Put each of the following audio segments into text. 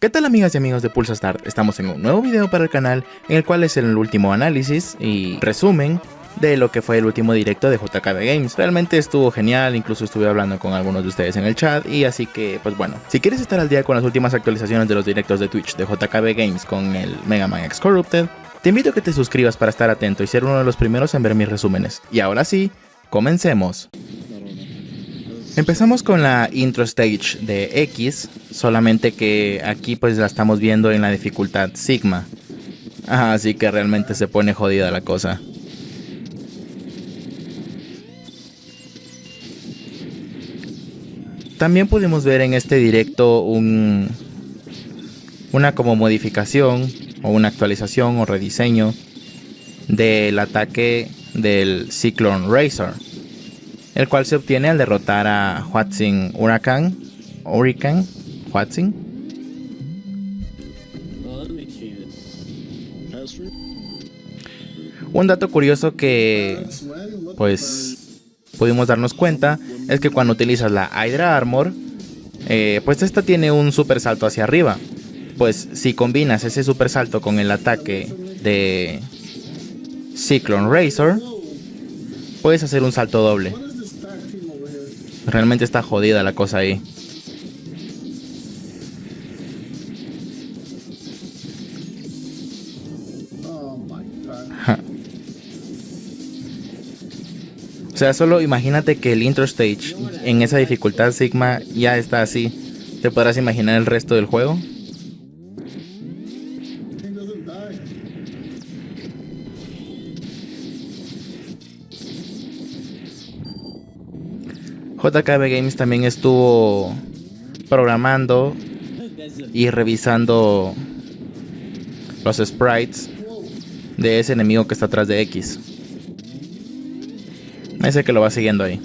¿Qué tal, amigas y amigos de Pulsa Start? Estamos en un nuevo video para el canal, en el cual es el último análisis y resumen de lo que fue el último directo de JKB Games. Realmente estuvo genial, incluso estuve hablando con algunos de ustedes en el chat, y así que pues bueno, si quieres estar al día con las últimas actualizaciones de los directos de Twitch de JKB Games con el Mega Man X Corrupted, te invito a que te suscribas para estar atento y ser uno de los primeros en ver mis resúmenes. Y ahora sí, comencemos. Empezamos con la intro stage de X, solamente que aquí pues la estamos viendo en la dificultad Sigma. Así que realmente se pone jodida la cosa. También pudimos ver en este directo una como modificación o una actualización o rediseño del ataque del Cyclone Razor, el cual se obtiene al derrotar a Hwatzing Hurricane. Hwatzing. Un dato curioso que pues pudimos darnos cuenta es que cuando utilizas la Hydra Armor, pues esta tiene un super salto hacia arriba. Pues si combinas ese super salto con el ataque de Cyclone Razor, puedes hacer un salto doble. Realmente está jodida la cosa ahí. O sea, solo imagínate que el intro stage en esa dificultad Sigma ya está así. ¿Te podrás imaginar el resto del juego? JKB Games también estuvo programando y revisando los sprites de ese enemigo que está atrás de X. Ese que lo va siguiendo ahí.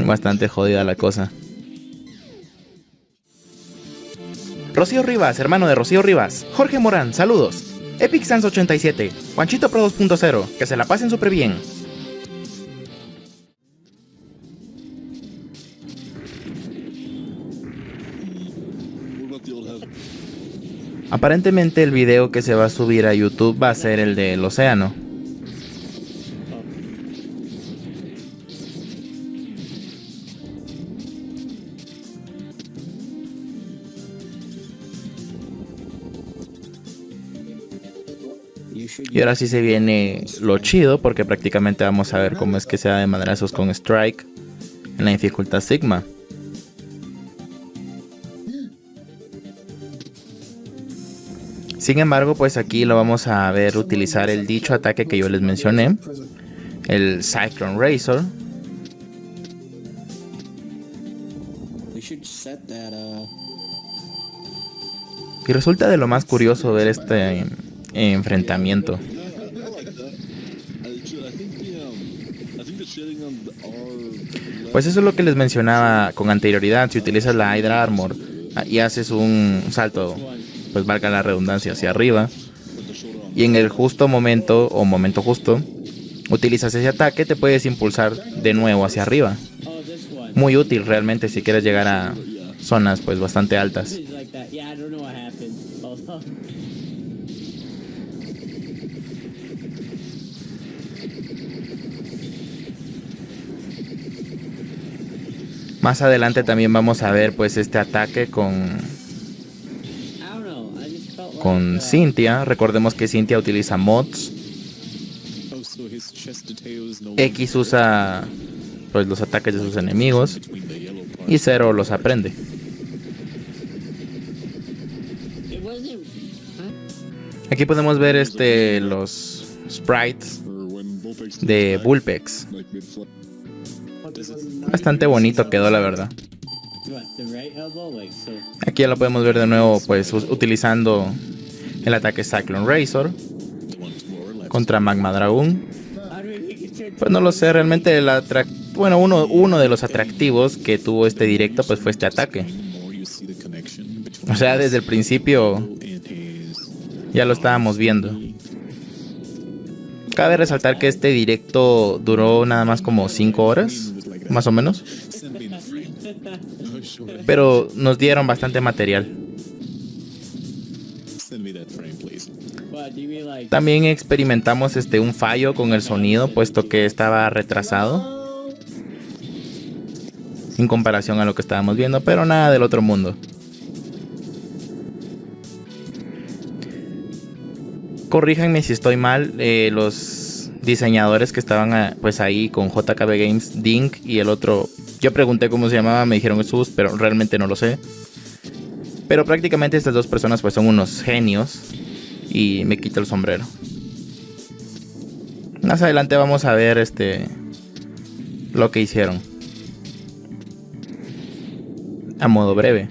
Bastante jodida la cosa. Rocío Rivas, hermano de Rocío Rivas. Jorge Morán, saludos. Epic Sans 87, Juanchito Pro 2.0, que se la pasen súper bien. Aparentemente el video que se va a subir a YouTube va a ser el del océano. Y ahora sí se viene lo chido, porque prácticamente vamos a ver cómo es que se da de madrazos con Strike en la dificultad Sigma. Sin embargo, pues aquí lo vamos a ver utilizar el dicho ataque que yo les mencioné, el Cyclone Razor. Y resulta de lo más curioso ver este enfrentamiento. Pues eso es lo que les mencionaba con anterioridad. Si utilizas la Hydra Armor y haces un salto, pues valga la redundancia, hacia arriba, y en el justo momento o momento justo utilizas ese ataque, te puedes impulsar de nuevo hacia arriba. Muy útil realmente si quieres llegar a zonas pues bastante altas. Más adelante también vamos a ver pues este ataque con Cynthia. Recordemos que Cynthia utiliza mods. X usa pues los ataques de sus enemigos y Zero los aprende. Aquí podemos ver los sprites de Vulpix. Bastante bonito quedó, la verdad. Aquí ya lo podemos ver de nuevo, pues utilizando el ataque Cyclone Razor. contra Magma Dragoon. Pues no lo sé, realmente bueno, uno de los atractivos que tuvo este directo pues fue este ataque. O sea, desde el principio ya lo estábamos viendo. Cabe resaltar que este directo duró nada más como 5 horas, más o menos. Pero nos dieron bastante material. También experimentamos un fallo con el sonido, puesto que estaba retrasado en comparación a lo que estábamos viendo, pero nada del otro mundo. Corríjanme si estoy mal, los diseñadores que estaban pues ahí con JKB Games, Dink y el otro, yo pregunté cómo se llamaba, me dijeron Jesús, pero realmente no lo sé. Pero prácticamente estas dos personas pues son unos genios y me quito el sombrero. Más adelante vamos a ver lo que hicieron a modo breve.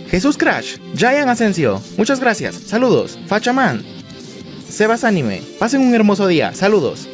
Jesús Crash, Giant Asensio, muchas gracias, saludos, Fachaman, Sebas Anime, pasen un hermoso día, saludos.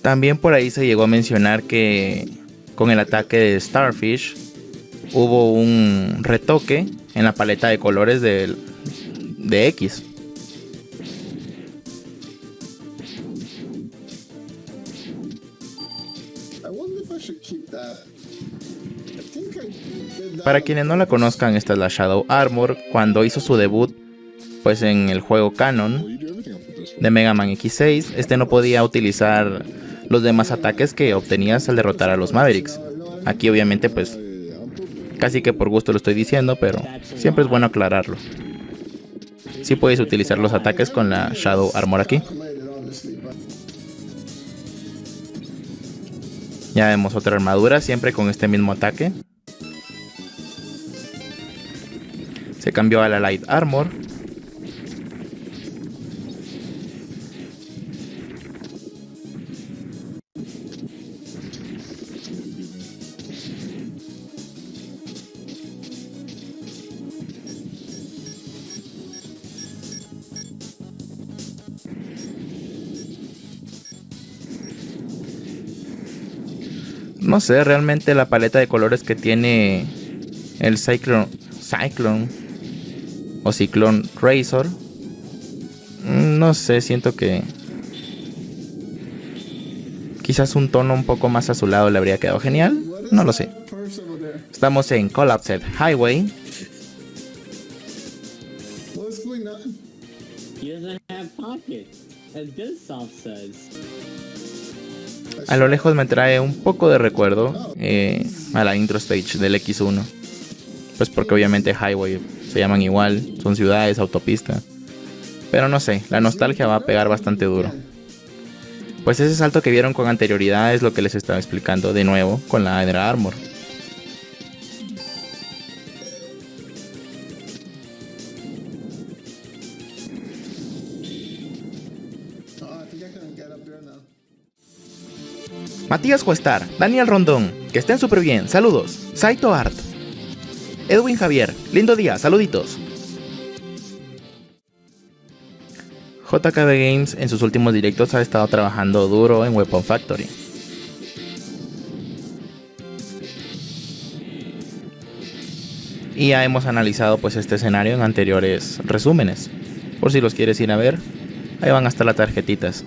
También por ahí se llegó a mencionar que con el ataque de Starfish hubo un retoque en la paleta de colores de X. Para quienes no la conozcan, esta es la Shadow Armor. Cuando hizo su debut pues en el juego canon de Mega Man X6, no podía utilizar los demás ataques que obtenías al derrotar a los Mavericks. Aquí obviamente pues casi que por gusto lo estoy diciendo, pero siempre es bueno aclararlo. Sí puedes utilizar los ataques con la Shadow Armor aquí. Ya vemos otra armadura, siempre con este mismo ataque. Se cambió a la Light Armor. No sé, realmente la paleta de colores que tiene el Cyclone o Cyclone Razor, no sé, siento que quizás un tono un poco más azulado le habría quedado genial, no lo sé. Estamos en Collapsed Highway. A lo lejos me trae un poco de recuerdo a la intro stage del X1. Pues porque obviamente Highway se llaman igual, son ciudades, autopista. Pero no sé, la nostalgia va a pegar bastante duro. Pues ese salto que vieron con anterioridad es lo que les estaba explicando de nuevo con la Hydra Armor. Matías Cuestar, Daniel Rondón, que estén súper bien, saludos. Saito Art, Edwin Javier, lindo día, saluditos. JKB Games en sus últimos directos ha estado trabajando duro en Weapon Factory. Y ya hemos analizado pues este escenario en anteriores resúmenes. Por si los quieres ir a ver, ahí van hasta las tarjetitas.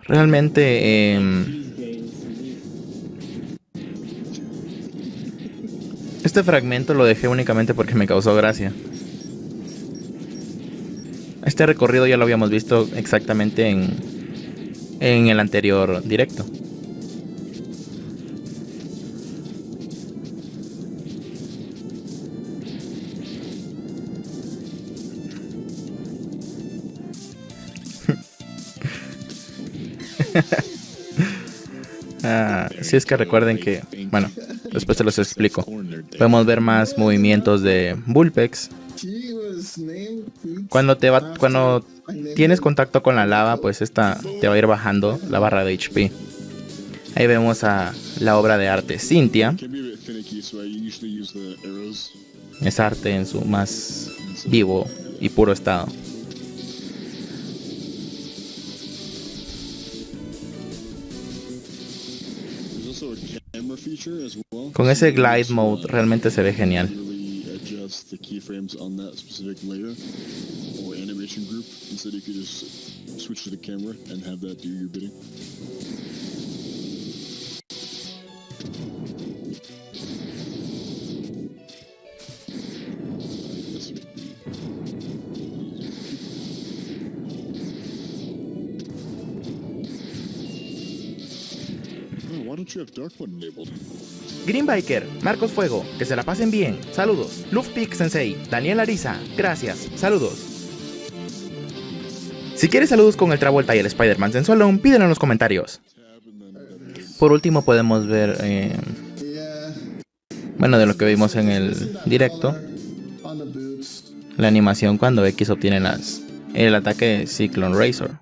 Realmente este fragmento lo dejé únicamente porque me causó gracia. Este recorrido ya lo habíamos visto exactamente en el anterior directo. Si es que recuerden que, bueno, después se los explico. Podemos ver más movimientos de Vulpix. Cuando tienes contacto con la lava, pues esta te va a ir bajando la barra de HP. Ahí vemos a la obra de arte Cynthia. Es arte en su más vivo y puro estado. Con ese glide mode realmente se ve genial. Green Biker, Marcos Fuego, que se la pasen bien, saludos. Luffpick Sensei, Daniel Ariza, gracias, saludos. Si quieres saludos con el Travolta y el Spider-Man sensualón, pídelo en los comentarios. Por último podemos ver, bueno, de lo que vimos en el directo, la animación cuando X obtiene el ataque de Cyclone Razor.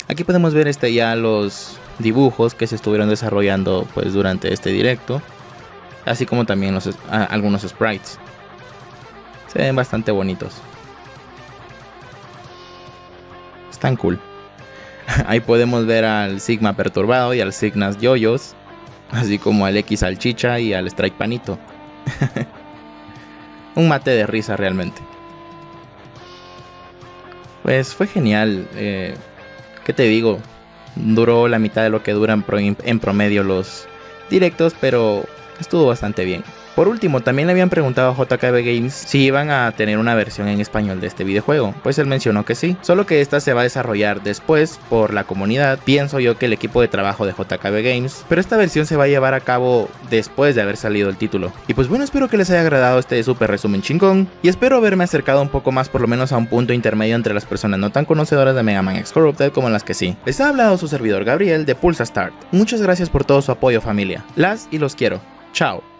Aquí podemos ver ya los dibujos que se estuvieron desarrollando pues durante este directo, así como también algunos sprites. Se ven bastante bonitos, están cool. Ahí podemos ver al Sigma Perturbado y al Cygnus Yoyos, así como al X Salchicha y al Strike Panito. Un mate de risa realmente. Pues fue genial. ¿Qué te digo? Duró la mitad de lo que duran en promedio los directos, pero estuvo bastante bien. Por último, también le habían preguntado a JKB Games si iban a tener una versión en español de este videojuego. Pues él mencionó que sí, solo que esta se va a desarrollar después por la comunidad. Pienso yo que el equipo de trabajo de JKB Games, pero esta versión se va a llevar a cabo después de haber salido el título. Y pues bueno, espero que les haya agradado este super resumen chingón, y espero haberme acercado un poco más, por lo menos a un punto intermedio entre las personas no tan conocedoras de Mega Man X Corrupted como las que sí. Les ha hablado su servidor Gabriel de Pulsa Start. Muchas gracias por todo su apoyo, familia. Las y los quiero. Chao.